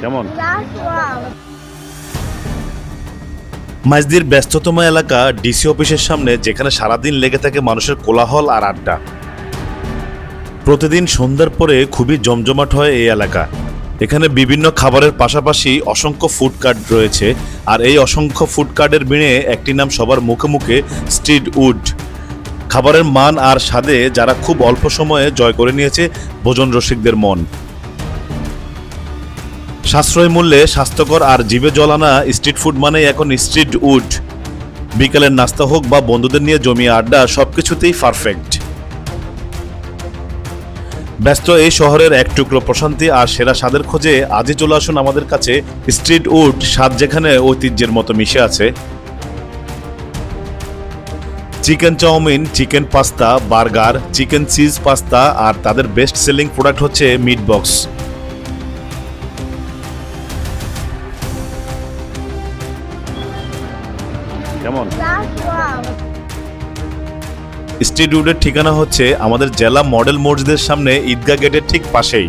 কেমন? That's wow. মাইজদির ব্যস্ততম এলাকা ডিসি অফিসের সামনে, যেখানে সারাদিন লেগে থাকে মানুষের কোলাহল আর আড্ডা। প্রতিদিন সন্ধ্যার পরে খুবই জমজমাট হয় এই এলাকা। এখানে বিভিন্ন খাবারের পাশাপাশি অসংখ্য ফুড কার্ট রয়েছে, আর এই অসংখ্য ফুড কার্টের ভিড়ে একটি নাম সবার মুখে মুখে, স্ট্রিট উড। খাবারের মান আর স্বাদে যারা খুব অল্প সময়ে জয় করে নিয়েছে ভোজন রসিকদের মন। সাশ্রয় মূল্যে স্বাস্থ্যকর আর জিভে জল আনা স্ট্রিট ফুড মানেই এখন স্ট্রিট উড। বিকেলের নাস্তা হোক বা বন্ধুদের নিয়ে জমিয়ে আড্ডা, সবকিছুতেই পারফেক্ট। ব্যস্ত এই শহরের এক টুকরো প্রশান্তি আর সেরা স্বাদের খোঁজে আজই চলে আসুন আমাদের কাছে স্ট্রিট উড, স্বাদ যেখানে ঐতিহ্যের মতো মিশে আছে। Chicken chowmein, chicken pasta, burger, chicken cheese pasta, আর তাদের বেস্ট সেলিং প্রোডাক্ট হচ্ছে মিট বক্স। কেমন? That's wow. স্ট্রিট উডের ঠিকানা হচ্ছে আমাদের জেলা মডেল মসজিদের সামনে ঈদগাহ গেটের ঠিক পাশেই।